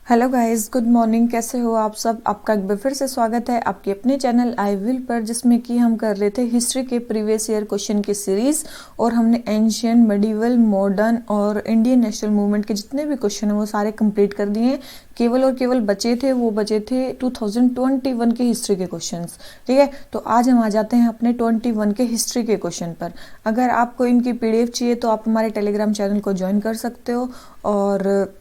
Hello guys, good morning. कैसे हो आप सब? आपका एक बार फिर से स्वागत है आपके अपने चैनल आई विल पर, जिसमें कि हम कर रहे थे हिस्ट्री के प्रीवियस ईयर क्वेश्चन की सीरीज। और हमने एंशियंट, मेडिवल, मॉडर्न और इंडियन नेशनल मूवमेंट के जितने भी क्वेश्चन हैं वो सारे कंप्लीट कर दिए हैं। केवल और केवल बचे थे 2021 के हिस्ट्री के क्वेश्चंस। ठीक है, तो आज हम आ जाते हैं अपने 21 के हिस्ट्री के क्वेश्चन पर। अगर आपको इनकी पीडीएफ चाहिए तो आप हमारे टेलीग्राम चैनल को ज्वाइन कर सकते हो। और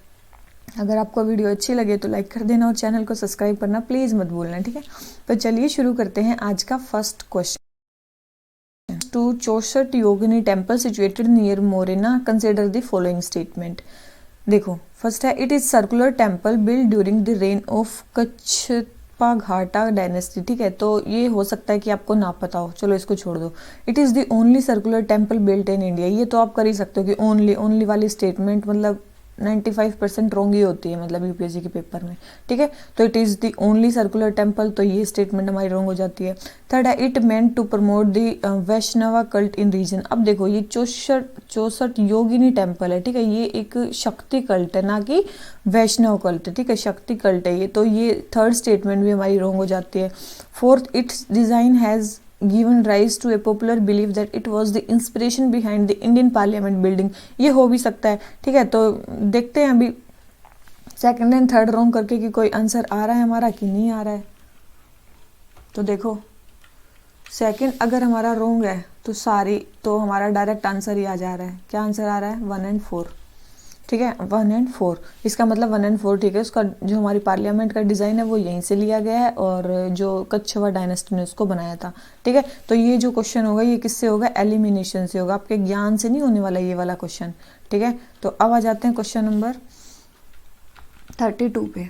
अगर आपको वीडियो अच्छी लगे तो लाइक कर देना और चैनल को सब्सक्राइब करना प्लीज़ मत भूलना। ठीक है, तो चलिए शुरू करते हैं आज का first question. To Chausath Yogini temple situated near Morena, consider the following statement. देखो, फर्स्ट है it is circular temple build during the reign of Kachchhapa Ghata dynasty. ठीक है, तो ये हो सकता है कि आपको ना पता हो, चलो इसको छोड़ दो। It is the only circular temple built in India, ये तो आप कर ही सकते हो कि ओनली वाली स्टेटमेंट मतलब 95% रॉन्ग ही होती है, मतलब यूपीएससी के पेपर में। ठीक है, तो it is the only circular temple, तो ये स्टेटमेंट हमारी रॉन्ग हो जाती है। थर्ड है it meant to promote the Vaishnava cult in region. अब देखो, ये चौसठ योगिनी टेम्पल है। ठीक है, ये एक शक्ति कल्ट है, ना कि वैष्णव कल्ट है। ठीक है, शक्ति कल्ट है ये, तो ये थर्ड स्टेटमेंट भी हमारी रॉन्ग हो जाती है। Fourth, it's design has given rise to a popular belief that it was the inspiration behind the Indian Parliament building, ये हो भी सकता है। ठीक है, तो देखते हैं अभी सेकंड एंड थर्ड रॉन्ग करके कि कोई आंसर आ रहा है हमारा कि नहीं आ रहा है। तो देखो, सेकंड अगर हमारा रॉन्ग है तो हमारा डायरेक्ट आंसर ही आ जा रहा है। क्या आंसर आ रहा है? 1 और 4। ठीक है, 1 और 4, इसका मतलब 1 और 4। ठीक है, उसका जो हमारी पार्लियामेंट का डिज़ाइन है वो यहीं से लिया गया है और जो कच्छवा डायनेस्टी ने उसको बनाया था। ठीक है, तो ये जो क्वेश्चन होगा ये किससे होगा? एलिमिनेशन से होगा, आपके ज्ञान से नहीं होने वाला ये वाला क्वेश्चन। ठीक है, तो अब आ जाते हैं क्वेश्चन नंबर 32 पे।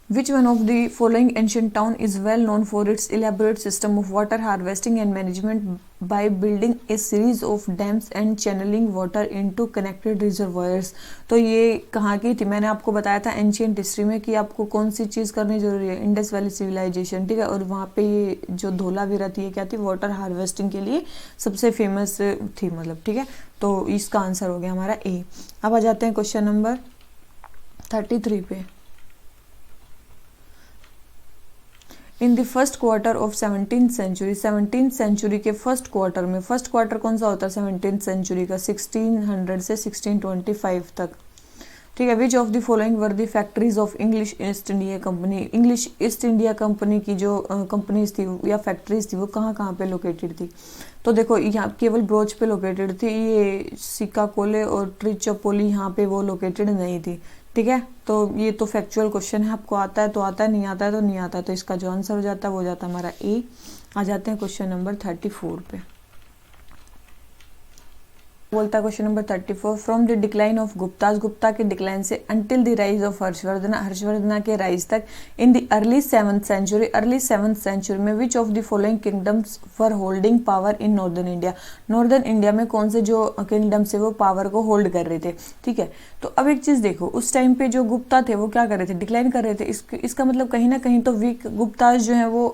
Which one of the following ancient town is well known for its elaborate system of water harvesting and management by building a series of dams and channeling water into connected reservoirs? तो ये कहाँ की थी? मैंने आपको बताया था ancient history में कि आपको कौन सी चीज़ करनी जरूरी है, इंडस वैली सिविलाइजेशन। ठीक है, और वहाँ पे ये जो धोलावीरा थी ये क्या थी? वाटर हार्वेस्टिंग के लिए सबसे फेमस थी, मतलब। ठीक है, तो इसका आंसर हो गया हमारा ए। अब आ जाते हैं क्वेश्चन नंबर 33 पे। In the first quarter of 17th century के फर्स्ट क्वार्टर में, फर्स्ट क्वार्टर कौन सा होता है 17th सेंचुरी का? 1600 से 1625 तक। ठीक है, विच of the following were the factories of English east India company. English east India company की जो कंपनीज थी या फैक्ट्रीज थी वो कहाँ कहाँ पे लोकेटेड थी? तो देखो, यहाँ केवल ब्रोच पे लोकेटेड थी, ये सिकाकोले और ट्रिचोपोली यहाँ पे वो लोकेटेड नहीं थी। ठीक है, तो ये तो फैक्चुअल क्वेश्चन है, आपको आता है तो आता है, नहीं आता है तो नहीं आता है, तो इसका जो आंसर हो जाता है वो हो जाता है हमारा ए। आ जाते हैं क्वेश्चन नंबर 34 पे। बोलता है question number 34, from the decline of Guptas, Gupta के डिक्लाइन से until the rise of Harshavardhana, Harshavardhana के राइज तक, in the early 7th century में which of the following kingdoms for holding power in northern India. Northern India में कौन से जो किंगडम्स है वो पावर को होल्ड कर रहे थे। ठीक है, तो अब एक चीज देखो, उस टाइम पे जो गुप्ता थे वो क्या कर रहे थे? डिक्लाइन कर रहे थे। इसका मतलब कहीं ना कहीं तो वीक गुप्ताज जो है वो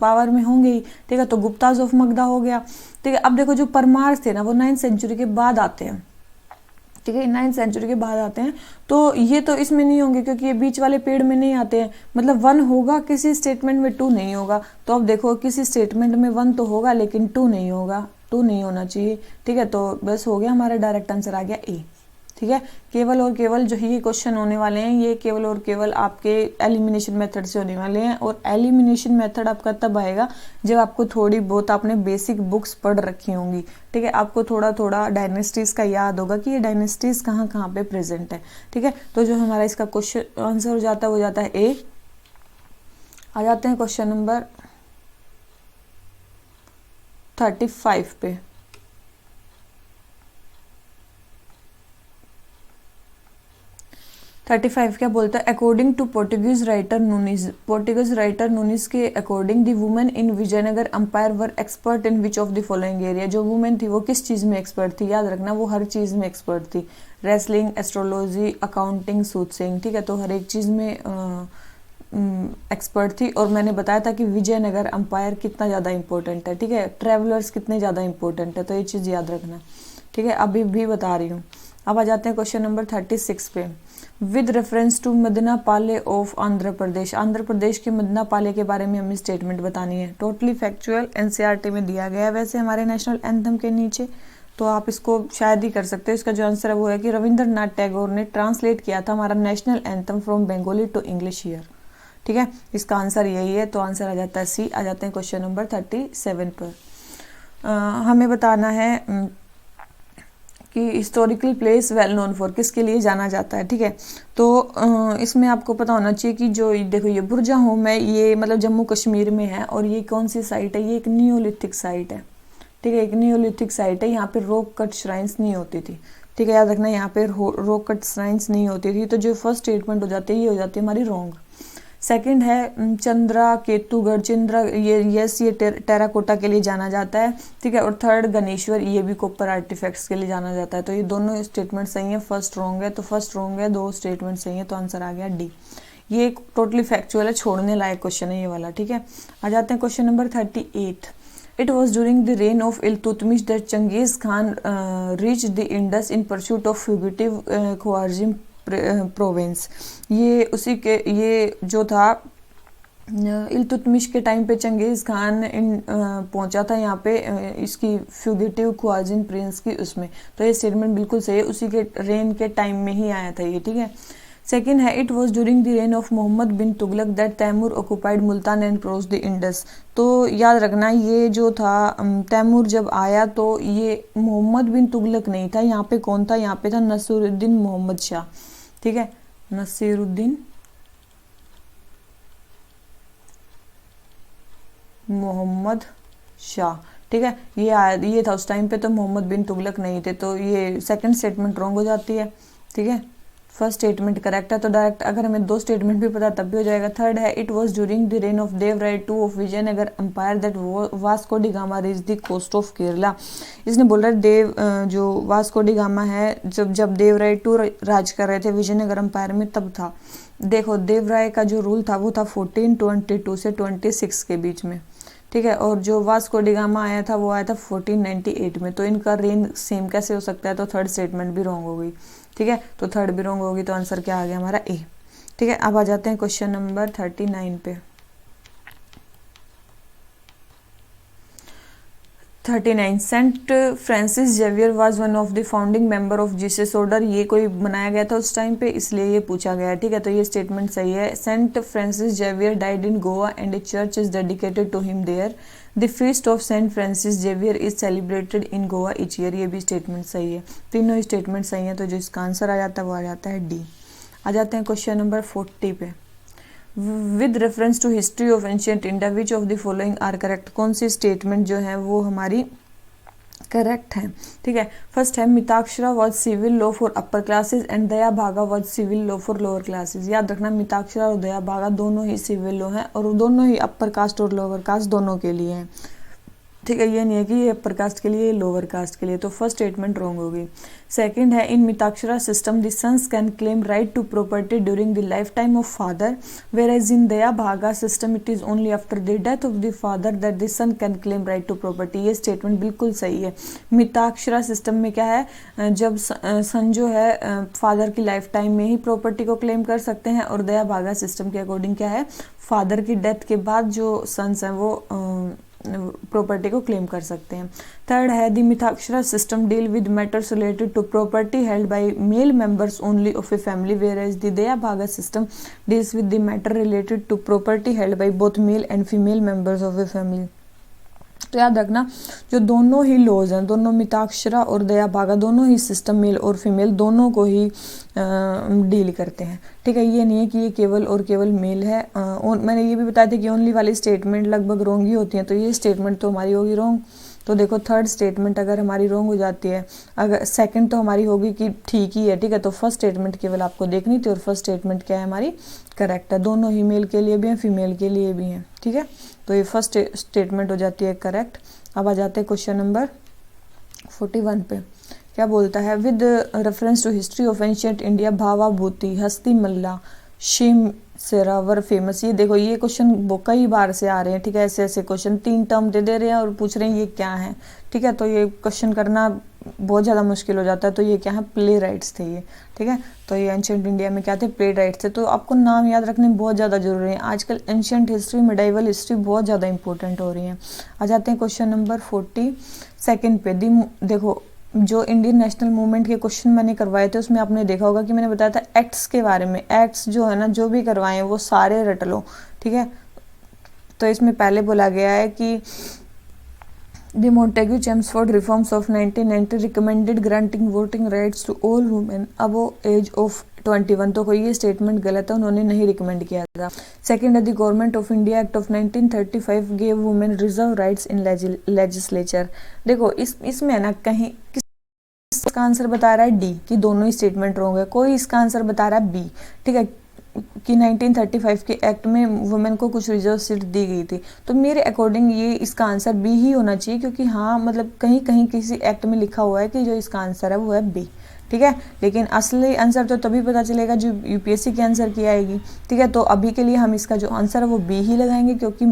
पावर में होंगे ही। ठीक है, तो गुप्ताज ऑफ मगधा हो गया। ठीक है, अब देखो जो परमार्स थे ना वो 9th सेंचुरी के बाद आते हैं। ठीक है, 9th सेंचुरी के बाद आते हैं, तो ये तो इसमें नहीं होंगे क्योंकि ये बीच वाले पेड़ में नहीं आते हैं। मतलब 1 होगा किसी स्टेटमेंट में, 2 नहीं होगा। तो अब देखो, किसी स्टेटमेंट में 1 तो होगा लेकिन 2 नहीं होगा, 2 नहीं होना चाहिए। ठीक है, तो बस हो गया, हमारा डायरेक्ट आंसर आ गया ए। ठीक है, केवल और केवल जो ये क्वेश्चन होने वाले हैं ये केवल और केवल आपके एलिमिनेशन मेथड से होने वाले हैं। और एलिमिनेशन मेथड आपका तब आएगा जब आपको थोड़ी बहुत आपने बेसिक बुक्स पढ़ रखी होंगी। ठीक है, आपको थोड़ा थोड़ा डायनेस्टीज का याद होगा कि ये डायनेस्टीज कहाँ कहाँ पे प्रेजेंट है। ठीक है, तो जो हमारा इसका क्वेश्चन आंसर हो जाता है वो जाता है ए। आ जाते हैं क्वेश्चन नंबर 35 पे। 35 क्या बोलता है? According to Portuguese writer Nuniz के according the women in Vijayanagar empire were expert in which of the following area. जो वुमेन थी वो किस चीज़ में एक्सपर्ट थी? याद रखना, वो हर चीज़ में एक्सपर्ट थी। Wrestling, astrology, accounting, soothsaying. ठीक है, तो हर एक चीज़ में एक्सपर्ट थी। और मैंने बताया था कि विजयनगर अंपायर कितना ज़्यादा इंपॉर्टेंट है। ठीक है, ट्रेवलर्स कितने ज़्यादा इंपॉर्टेंट है, तो ये चीज़ याद रखना। ठीक है, अभी भी बता रही हूँ। अब आ जाते हैं क्वेश्चन नंबर 36 पे। With reference to Madanapalle of Andhra Pradesh, Andhra Pradesh के मदनापाले के बारे में हमें स्टेटमेंट बतानी है। टोटली फैक्चुअल, एनसीईआरटी में दिया गया है वैसे हमारे नेशनल एंथम के नीचे, तो आप इसको शायद ही कर सकते हो। इसका जो आंसर है वो है कि रविंद्रनाथ टैगोर ने ट्रांसलेट किया था हमारा national anthem from Bengali to English year. ठीक है, इसका आंसर यही है, तो आंसर आ जाता है सी। आ जाते हैं क्वेश्चन नंबर 37 पर। हमें बताना है कि historical place well known for, किसके लिए जाना जाता है। ठीक है, तो इसमें आपको पता होना चाहिए कि जो देखो ये बुर्जा होम है, ये मतलब जम्मू कश्मीर में है, और ये कौन सी साइट है, ये एक नियोलिथिक साइट है। ठीक है, एक नियोलिथिक साइट है, यहाँ पे रॉक कट श्राइन्स नहीं होती थी। ठीक है, याद रखना यहाँ पे रॉक कट श्राइन्स नहीं होती थी। तो जो फर्स्ट स्टेटमेंट हो जाती है ये हो जाती है हमारी रॉन्ग। सेकंड है चंद्रा केतुगढ़, चंद्रा ये टेराकोटा के लिए जाना जाता है। ठीक है, और थर्ड गणेश्वर, ये भी कॉपर आर्टिफैक्ट्स के लिए जाना जाता है। तो ये दोनों स्टेटमेंट सही है, फर्स्ट रॉन्ग है, तो फर्स्ट रॉन्ग है, दो स्टेटमेंट सही है, तो आंसर आ गया डी। ये एक टोटली फैक्चुअल है, छोड़ने लायक क्वेश्चन है ये वाला। ठीक है, आ जाते हैं question number 38। It was during the reign of Iltutmish that Genghis Khan reached the Indus in pursuit of fugitive Khwarizm province। ये उसी के ये जो था इल्तुतमिश के टाइम पे चंगेज़ खान पहुंचा था यहाँ पे इसकी फ्यूगिटिव ख्वारिज़म प्रिंस की उसमें। तो ये स्टेटमेंट बिल्कुल सही है, उसी के रेन के टाइम में ही आया था ये। ठीक है, सेकेंड है it was during the reign of Mohammad bin Tughlaq that Timur occupied Multan and cross the Indus. तो याद रखना ये जो था तैमूर जब आया तो ये मोहम्मद बिन तुगलक नहीं था, यहाँ पे कौन था, यहाँ पे था नसीरुद्दीन मोहम्मद शाह। ठीक है, नसीरुद्दीन मोहम्मद शाह। ठीक है, ये था उस टाइम पे, तो मोहम्मद बिन तुगलक नहीं थे, तो ये सेकंड स्टेटमेंट रॉन्ग हो जाती है। ठीक है, फर्स्ट स्टेटमेंट करेक्ट है, तो डायरेक्ट अगर हमें दो स्टेटमेंट भी पता तब भी हो जाएगा। थर्ड है it was during the reign of Devaraya two of Vijayanagar empire that Vasco da Gama reach the coast of Kerala. इसने बोला जो वास्को डी गामा है जब देवराय टू राज कर रहे थे विजयनगर एम्पायर में तब था। देखो देवराय का जो रूल था वो था 1422 से 26 के बीच में। ठीक है, और जो वास्को डी गामा आया था वो आया था 1498 में। तो इनका रेन सेम कैसे हो सकता है, तो थर्ड स्टेटमेंट भी रॉन्ग हो गई। ठीक है, तो थर्ड भी रॉन्ग होगी, तो आंसर क्या आ गया हमारा ए। ठीक है, अब आ जाते हैं क्वेश्चन नंबर 39 पे। 39 Saint Francis Xavier was one of the founding member of Jesus order. ये कोई बनाया गया था उस टाइम पे, इसलिए ये पूछा गया है। ठीक है, तो ये स्टेटमेंट सही है। Saint Francis Xavier died in Goa and a church is dedicated to him there. The feast of Saint Francis Xavier is celebrated in Goa each year. ये भी स्टेटमेंट सही है, तीनों ही स्टेटमेंट सही है, तो जो इसका आंसर आ जाता है वो आ जाता है डी। आ जाते हैं क्वेश्चन नंबर 40 पे। With reference to history of ancient India which of the following are correct. कौन सी स्टेटमेंट जो है वो हमारी करेक्ट है। ठीक है, फर्स्ट है Mitakshara was civil law for upper classes and Dayabhaga was civil law for lower classes. याद रखना मिताक्षरा और दया भागा दोनों ही सिविल लॉ हैं, और दोनों ही अपर कास्ट और लोअर कास्ट दोनों के लिए हैं। ठीक है, ये नहीं है कि ये अपर कास्ट के लिए लोअर कास्ट के लिए, तो फर्स्ट स्टेटमेंट रॉन्ग होगी। सेकंड है in Mitakshara system the sons can claim right to property during the life time of father, where as in Dayabhaga system it is only after the death of the father that the son can claim right to property. ये statement बिल्कुल सही है। Mitakshara system में क्या है, जब सन जो है फादर की लाइफ टाइम में ही प्रॉपर्टी को क्लेम कर सकते हैं, और दया भागा सिस्टम के अकॉर्डिंग क्या है, फादर की डेथ के बाद जो सन्स हैं वो प्रॉपर्टी को क्लेम कर सकते हैं। थर्ड है the Mitakshara system deal with matters related to property held by male members only of a family, where as the Dayabhaga system deals with the matter related to property held by both male and female members of a family. तो याद रखना जो दोनों ही laws हैं, दोनों मिताक्षरा और दया भागा दोनों ही सिस्टम मेल और फीमेल दोनों को ही डील करते हैं। ठीक है, ये नहीं है कि ये केवल और केवल मेल है। और मैंने ये भी बताया था कि ओनली वाली स्टेटमेंट लगभग रॉन्ग ही होती हैं, तो ये स्टेटमेंट तो हमारी होगी रॉन्ग। तो देखो थर्ड स्टेटमेंट अगर हमारी रॉन्ग हो जाती है, अगर सेकंड तो हमारी होगी कि ठीक ही है। ठीक है, तो फर्स्ट स्टेटमेंट केवल आपको देखनी थी, और फर्स्ट स्टेटमेंट क्या है हमारी करेक्ट है, दोनों ही मेल के लिए भी हैं फीमेल के लिए भी हैं। ठीक है, तो ये फर्स्ट स्टेटमेंट हो जाती है करेक्ट। अब आ जाते हैं क्वेश्चन नंबर 41 पे। क्या बोलता है, with reference to history of ancient India Bhavabhuti Hastimalla शिम सेरावर famous. ये देखो ये क्वेश्चन कई बार से आ रहे हैं। ठीक है, ऐसे ऐसे क्वेश्चन 3 टर्म दे रहे हैं और पूछ रहे हैं ये क्या है। ठीक है, तो ये क्वेश्चन करना बहुत ज़्यादा मुश्किल हो जाता है। तो ये क्या है, प्ले राइट्स थे ये, ठीक है। तो ये एंशियंट इंडिया में क्या थे, प्ले राइट्स थे। तो आपको नाम याद रखने बहुत ज़्यादा जरूरी है। आजकल एंशियंट हिस्ट्री, मिडाइवल हिस्ट्री बहुत ज़्यादा इंपॉर्टेंट हो रही है। आ जाते हैं क्वेश्चन नंबर 42 पे। देखो जो इंडियन नेशनल मूवमेंट के क्वेश्चन मैंने करवाए थे उसमें आपने देखा होगा कि मैंने बताया था एक्ट्स के बारे में। एक्ट्स जो है ना, जो भी करवाए हैं वो सारे रट लो, ठीक है। तो इसमें पहले बोला गया है कि The Montagu-Chelmsford reforms of 1990 recommended granting voting rights to all women above age of 21। तो कोई ये स्टेटमेंट गलत है, उन्होंने नहीं रिकमेंड किया था। सेकेंड है, the government of India act of 1935 gave women reserve rights in legislature. देखो इसमें है ना, कहीं इसका आंसर बता रहा है डी कि दोनों ही स्टेटमेंट रॉन्ग है, कोई इसका आंसर बता रहा है बी, ठीक है, कि 1935 के एक्ट में वुमेन को कुछ रिजर्व सीट दी गई थी। तो मेरे अकॉर्डिंग ये इसका आंसर बी ही होना चाहिए, क्योंकि हाँ मतलब कहीं कहीं किसी एक्ट में लिखा हुआ है कि जो इसका आंसर है वो है बी, ठीक है। लेकिन असली आंसर तो तभी पता चलेगा जो यूपीएससी के आंसर की आएगी, ठीक है। तो अभी के लिए हम इसका जो आंसर है वो बी ही लगाएंगे, क्योंकि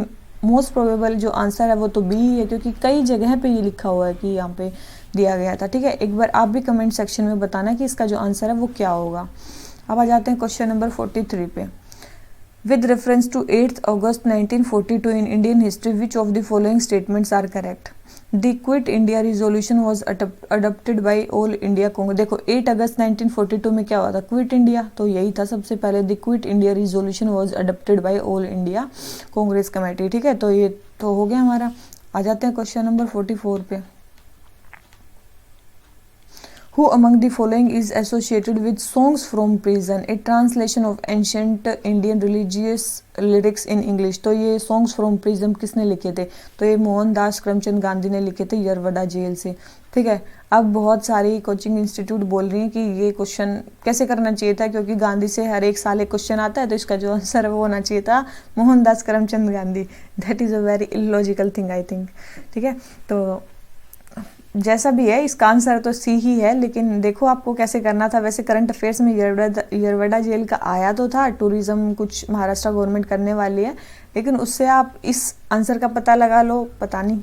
मोस्ट प्रोबेबल जो आंसर है वो तो बी ही है, क्योंकि कई जगह पे ये लिखा हुआ है कि यहाँ पे दिया गया था, ठीक है। एक बार आप भी कमेंट सेक्शन में बताना कि इसका जो आंसर है वो क्या होगा। अब आ जाते हैं क्वेश्चन नंबर 43 पे। With reference to 8 August 1942 in Indian history which of the following statements are correct. The quit India resolution was adopted by all India Congress. देखो 8 अगस्त 1942 में क्या हुआ था, क्विट इंडिया, तो यही था सबसे पहले। The quit India resolution was adopted by all India Congress committee, ठीक है। तो ये तो हो गया हमारा। आ जाते हैं क्वेश्चन नंबर 44 पे। Who among the following is associated with songs from prison, a translation of ancient Indian religious lyrics in English। तो ये songs from prison किसने लिखे थे, तो ये मोहनदास करमचंद गांधी ने लिखे थे यरवड़ा जेल से, ठीक है। अब बहुत सारी कोचिंग इंस्टीट्यूट बोल रही हैं कि ये क्वेश्चन कैसे करना चाहिए था, क्योंकि गांधी से हर एक साल एक क्वेश्चन आता है, तो इसका जो आंसर है वो होना चाहिए था Mohandas Karamchand Gandhi. That is a very illogical thing I think, ठीक है। तो जैसा भी है इसका आंसर तो सी ही है, लेकिन देखो आपको कैसे करना था। वैसे करंट अफेयर्स में यरवड़ा जेल का आया तो था, टूरिज्म कुछ महाराष्ट्र गवर्नमेंट करने वाली है, लेकिन उससे आप इस आंसर का पता लगा लो, पता नहीं।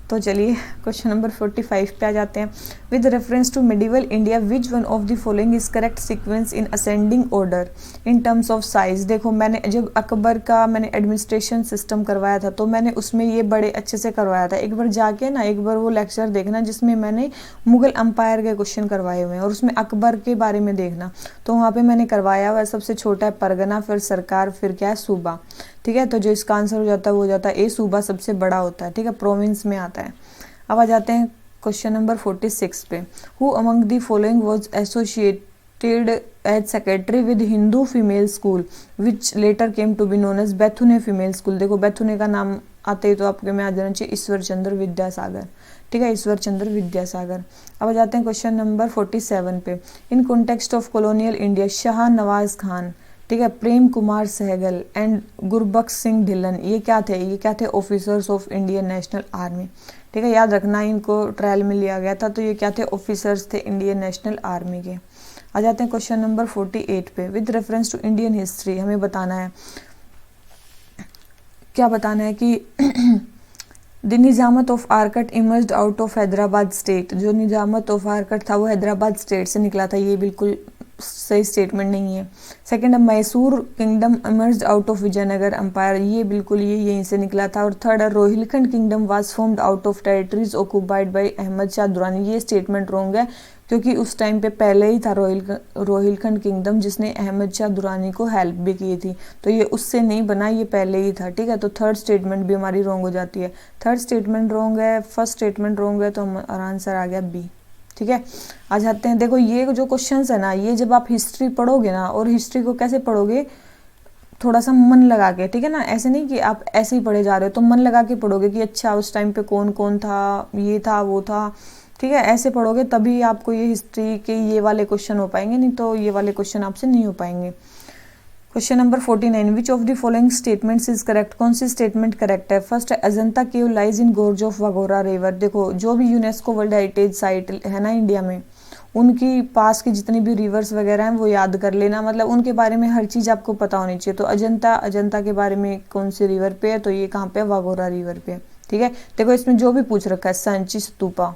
तो चलिए क्वेश्चन नंबर 45 पे आ जाते हैं। With reference to medieval India which one of the following is correct sequence in ascending order in terms of size. देखो मैंने जब अकबर का मैंने एडमिनिस्ट्रेशन सिस्टम करवाया था, तो मैंने उसमें ये बड़े अच्छे से करवाया था। एक बार जाके ना, एक बार वो लेक्चर देखना जिसमें मैंने मुगल अंपायर के क्वेश्चन करवाए हुए हैं, और उसमें अकबर के बारे में देखना। तो वहाँ पे मैंने करवाया हुआ सबसे छोटा है परगना, फिर सरकार, फिर क्या है सूबा, ठीक है। तो जो इसका आंसर हो जाता है वो हो जाता है ए, सूबा सबसे बड़ा होता है, ठीक है, प्रोविंस में आता है। अब आ जाते हैं क्वेश्चन नंबर 46 पे। Who among the following was associated as secretary with Hindu female school which later came to be known as Bethune female school. देखो बेथुने का नाम आते ही तो आपके में आ जाना चाहिए ईश्वर चंद्र विद्यासागर, ठीक है, ईश्वर चंद्र विद्यासागर। अब आ जाते हैं क्वेश्चन नंबर 47 पे। In context of colonial India Shah Nawaz Khan, ठीक है, प्रेम कुमार सहगल एंड गुरबख्श सिंह ढिल्लन, ये क्या थे, ये क्या थे, officers of Indian national army, ठीक है। याद रखना इनको ट्रायल में लिया गया था, तो ये क्या थे, ऑफिसर्स थे इंडियन नेशनल आर्मी के। आ जाते हैं क्वेश्चन नंबर 48 पे। With reference to Indian history हमें बताना है, क्या बताना है कि the Nizamat of Arcot emerged out of Hyderabad state. जो निजामत ऑफ आर्कट था वो हैदराबाद स्टेट से निकला था, ये बिल्कुल सही स्टेटमेंट नहीं है। सेकंड है Mysore kingdom emerged out of Vijayanagar empire, ये बिल्कुल ये यहीं से निकला था। और थर्ड है Rohilkhand kingdom was formed out of territories occupied by Ahmad Shah Durrani, ये स्टेटमेंट रॉन्ग है, क्योंकि उस टाइम पे पहले ही था रोहिलखंड किंगडम जिसने अहमद शाह दुरानी को हेल्प भी की थी, तो ये उससे नहीं बना, ये पहले ही था, ठीक है। तो थर्ड स्टेटमेंट भी हमारी रॉन्ग हो जाती है। थर्ड स्टेटमेंट रॉन्ग है, फर्स्ट स्टेटमेंट रॉन्ग है, तो हमारा आंसर आ गया बी, ठीक है। आ जाते हैं, देखो ये जो क्वेश्चंस है ना, ये जब आप हिस्ट्री पढ़ोगे ना, और हिस्ट्री को कैसे पढ़ोगे, थोड़ा सा मन लगा के, ठीक है ना, ऐसे नहीं कि आप ऐसे ही पढ़े जा रहे हो, तो मन लगा के पढ़ोगे कि अच्छा उस टाइम पे कौन कौन था, ये था वो था, ठीक है, ऐसे पढ़ोगे तभी आपको ये हिस्ट्री के ये वाले क्वेश्चन हो पाएंगे, नहीं तो ये वाले क्वेश्चन आपसे नहीं हो पाएंगे। Question number 49। Which of the following statements is correct. कौन सी स्टेटमेंट करेक्ट है। फर्स्ट है Ajanta cave lies in gorge of Waghora river. देखो जो भी यूनेस्को वर्ल्ड हेरिटेज साइट है ना इंडिया में, उनकी पास की जितनी भी रिवर्स वगैरह हैं वो याद कर लेना, मतलब उनके बारे में हर चीज़ आपको पता होनी चाहिए। तो अजंता के बारे में कौन सी रिवर पे है, तो ये कहाँ पे है, वाघोरा रिवर पे, ठीक है। देखो इसमें जो भी पूछ रखा है, सांची स्तूपा,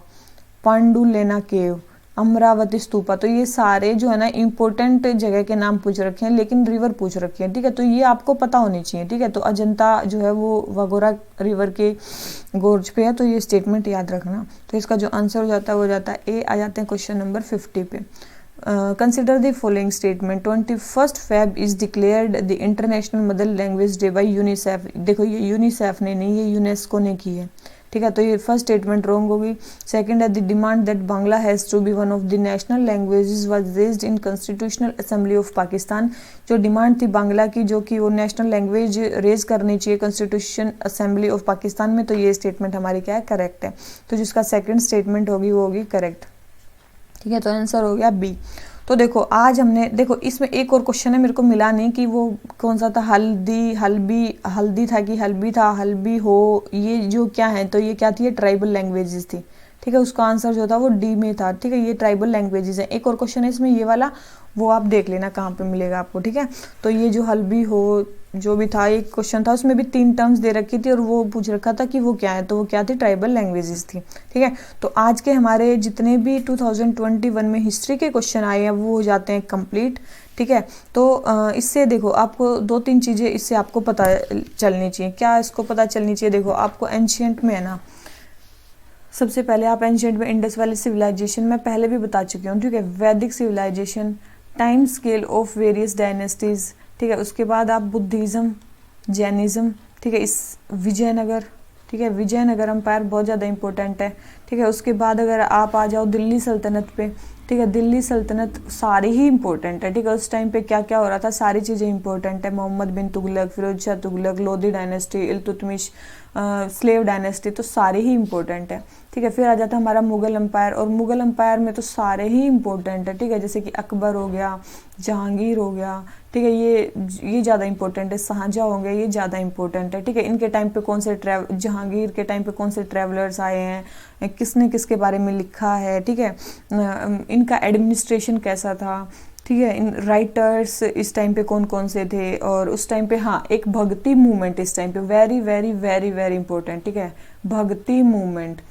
पांडुलेना केव, अमरावती स्तूपा। तो ये सारे जो है ना इम्पोर्टेंट जगह के नाम पूछ रखे हैं, लेकिन रिवर पूछ रखे हैं, ठीक है। तो ये आपको पता होनी चाहिए, ठीक है। तो अजंता जो है वो वाघोरा रिवर के गोर्ज पे है, तो ये स्टेटमेंट याद रखना। तो इसका जो आंसर हो जाता है वो हो जाता है ए। आ जाते हैं क्वेश्चन नंबर 50 पे। Consider the following statement. 21 Feb is declared the international mother language day by UNICEF. देखो ये यूनिसेफ ने नहीं, ये यूनेस्को ने की है, ठीक है। तो ये फर्स्ट स्टेटमेंट रॉन्ग होगी। सेकंड है the demand that Bangla has to be one of the national languages was raised in constituent assembly of Pakistan. जो डिमांड थी बांग्ला की, जो कि वो नेशनल लैंग्वेज रेज करनी चाहिए कॉन्स्टिट्यूशन असेंबली ऑफ पाकिस्तान में, तो ये स्टेटमेंट हमारी क्या है, करेक्ट है। तो जिसका सेकंड स्टेटमेंट होगी वो होगी करेक्ट, ठीक है। तो आंसर हो गया बी। तो देखो आज हमने, देखो इसमें एक और क्वेश्चन है मेरे को मिला नहीं कि वो कौन सा था, हल्दी, हल्दी था कि हल्बी था, हल्बी हो, ये जो क्या है, तो ये क्या थी, ये ट्राइबल लैंग्वेजेस थी, ठीक है। उसका आंसर जो था वो डी में था, ठीक है। ये ट्राइबल लैंग्वेजेस है। एक और क्वेश्चन है इसमें ये वाला, वो आप देख लेना कहाँ पे मिलेगा आपको, ठीक है। तो ये जो हल्बी हो जो भी था, एक क्वेश्चन था उसमें भी 3 टर्म्स दे रखी थी और वो पूछ रखा था कि वो क्या है, तो वो क्या थी, ट्राइबल लैंग्वेजेस थी, ठीक है। तो आज के हमारे जितने भी 2021 में हिस्ट्री के क्वेश्चन आए हैं वो हो जाते हैं कंप्लीट, ठीक है। तो इससे देखो आपको 2-3 चीज़ें इससे आपको पता चलनी चाहिए। क्या इसको पता चलनी चाहिए, देखो आपको एंशियंट में है ना, सबसे पहले आप एंशियंट में इंडस वैली सिविलाइजेशन मैं पहले भी बता चुकी हूँ, ठीक है। Vedic civilization, time scale of various dynasties, ठीक है। उसके बाद आप बुद्धिज़्म, जैनिज़्म, ठीक है। इस विजयनगर, ठीक है, विजयनगर एम्पायर बहुत ज़्यादा इंपॉर्टेंट है, ठीक है। उसके बाद अगर आप आ जाओ दिल्ली सल्तनत पे, ठीक है, दिल्ली सल्तनत सारी ही इंपॉर्टेंट है, ठीक है। उस टाइम पे क्या क्या हो रहा था, सारी चीज़ें इंपॉर्टेंट है। Mohammad bin Tughlaq, Firoz Shah Tughlaq, Lodhi dynasty, Iltutmish, slave dynasty, तो सारे ही इंपॉर्टेंट है, ठीक है। फिर आ जाता है हमारा मुगल एम्पायर, और मुगल एम्पायर में तो सारे ही इंपॉर्टेंट है, ठीक है। जैसे कि अकबर हो गया, जहांगीर हो गया, ठीक है, ये ज़्यादा इंपॉर्टेंट है। शाहजहाँ हो गए, ये ज़्यादा इंपॉर्टेंट है, ठीक है। इनके टाइम पे कौन से जहांगीर के टाइम पे कौन से ट्रैवलर्स आए हैं, किसने किसके बारे में लिखा है, ठीक है। इनका एडमिनिस्ट्रेशन कैसा था, ठीक है। इन राइटर्स इस टाइम पे कौन कौन से थे, और उस टाइम पे हाँ एक भक्ति मूवमेंट इस टाइम पे very very very very important, ठीक है। भक्ति मूवमेंट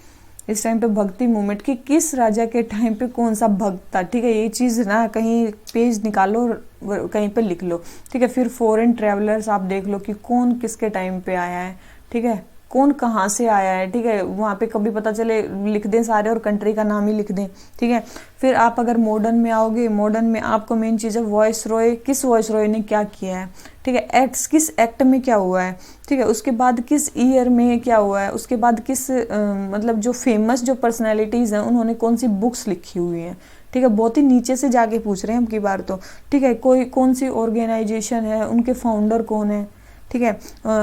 इस टाइम पे, भक्ति मूवमेंट कि किस राजा के टाइम पे कौन सा भक्त था, ठीक है। ये चीज़ ना कहीं पेज निकालो, कहीं पे लिख लो, ठीक है। फिर फॉरेन ट्रैवलर्स आप देख लो कि कौन किसके टाइम पे आया है, ठीक है, कौन कहाँ से आया है, ठीक है। वहाँ पे कभी पता चले लिख दें सारे और कंट्री का नाम ही लिख दें, ठीक है। फिर आप अगर मॉडर्न में आओगे, मॉडर्न में आपको मेन चीज़ है वॉइस रॉय, किस वॉइस रॉय ने क्या किया है, ठीक है। एक्ट्स, किस एक्ट में क्या हुआ है, ठीक है। उसके बाद किस ईयर में क्या हुआ है, उसके बाद किस मतलब जो फेमस जो पर्सनैलिटीज़ हैं उन्होंने कौन सी बुक्स लिखी हुई हैं, ठीक है। बहुत ही नीचे से जाके पूछ रहे हैं अब की बार तो, ठीक है। कोई कौन सी ऑर्गेनाइजेशन है, उनके फाउंडर कौन है, ठीक है।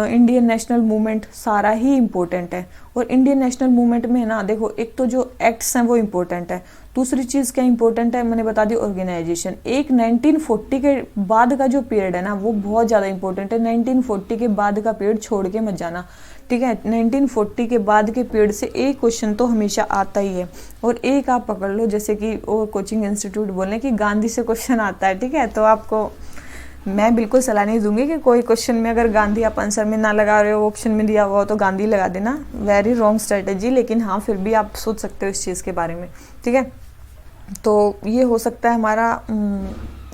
इंडियन नेशनल मूवमेंट सारा ही इम्पोर्टेंट है। और इंडियन नेशनल मूवमेंट में ना देखो, एक तो जो एक्ट्स हैं वो इम्पोर्टेंट है, दूसरी चीज़ क्या इम्पोर्टेंट है मैंने बता दी, ऑर्गेनाइजेशन। एक 1940 के बाद का जो पीरियड है ना वो बहुत ज़्यादा इंपॉर्टेंट है। 1940 के बाद का पीरियड छोड़ के मत जाना, ठीक है। 1940 के बाद के पीरियड से एक क्वेश्चन तो हमेशा आता ही है। और एक आप पकड़ लो, जैसे कि वो कोचिंग इंस्टीट्यूट बोले कि गांधी से क्वेश्चन आता है, ठीक है। तो आपको मैं बिल्कुल सलाह नहीं दूंगी कि कोई क्वेश्चन में अगर गांधी आप आंसर में ना लगा रहे हो, ऑप्शन में दिया हुआ हो तो गांधी लगा देना, वेरी रॉन्ग स्ट्रेटेजी। लेकिन हाँ फिर भी आप सोच सकते हो इस चीज़ के बारे में, ठीक है। तो ये हो सकता है हमारा,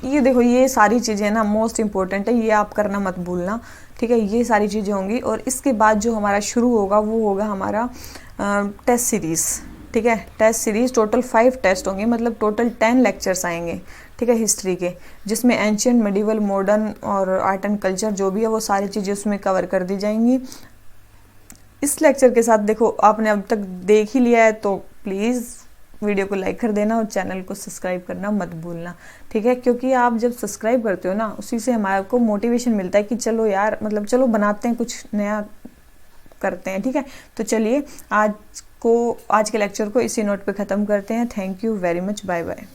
ये देखो ये सारी चीज़ें ना मोस्ट इम्पोर्टेंट है, ये आप करना मत भूलना, ठीक है। ये सारी चीज़ें होंगी। और इसके बाद जो हमारा शुरू होगा वो होगा हमारा टेस्ट सीरीज़, ठीक है। टेस्ट सीरीज़ टोटल 5 टेस्ट होंगे, मतलब टोटल 10 लेक्चर्स आएंगे, ठीक है, हिस्ट्री के, जिसमें एंशियंट, मिडिवल, मॉडर्न और आर्ट एंड कल्चर जो भी है वो सारी चीज़ें उसमें कवर कर दी जाएंगी। इस लेक्चर के साथ देखो आपने अब तक देख ही लिया है तो प्लीज़ वीडियो को लाइक कर देना और चैनल को सब्सक्राइब करना मत भूलना, ठीक है। क्योंकि आप जब सब्सक्राइब करते हो ना उसी से हमारे को मोटिवेशन मिलता है कि चलो यार, मतलब चलो बनाते हैं, कुछ नया करते हैं, ठीक है। तो चलिए आज के लेक्चर को इसी नोट पे ख़त्म करते हैं। Thank you very much, bye bye.